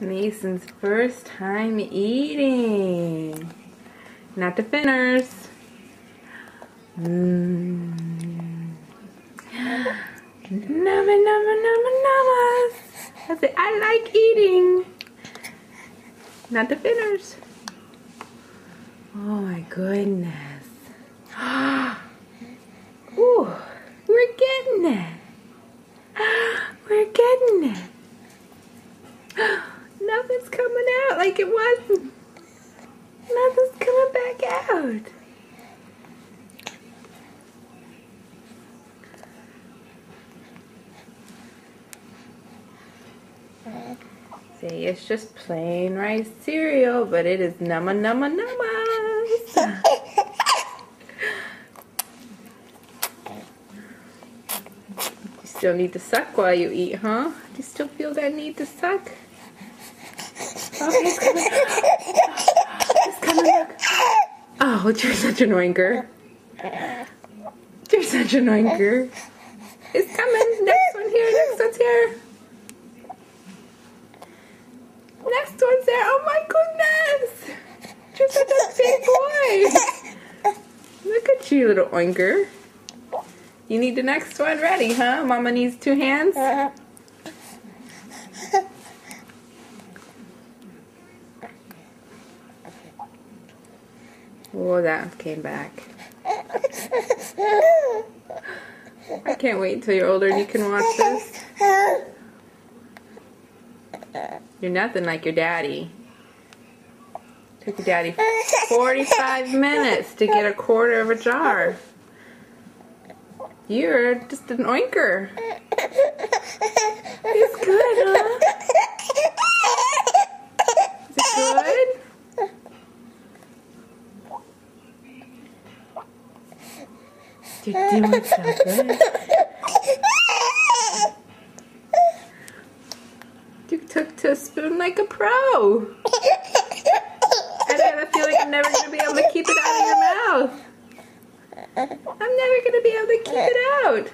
Mason's first time eating. Not the finners. Numma, numma, numma, nummas. I said, I like eating. Not the finners. Oh my goodness. Ooh, we're getting it. We're getting it. Nothing's coming out like it wasn't. Nothing's coming back out. See, it's just plain rice cereal, but it is numma numma nummas. You still need to suck while you eat, huh? Do you still feel that need to suck? Oh, he's coming. He's coming back. Oh, you're such an oinker. You're such an oinker. It's coming. Next one here. Next one's here. Next one's there. Oh my goodness. You're such a big boy. Look at you, little oinker. You need the next one ready, huh? Mama needs 2 hands. Oh, that came back. I can't wait until you're older and you can watch this. You're nothing like your daddy. Took your daddy 45 minutes to get 1/4 of a jar. You're just an oinker. It's good, huh? Is it good? You're doing so good. You took to a spoon like a pro. I have a feeling I'm never going to be able to keep it out of your mouth. I'm never going to be able to keep it out.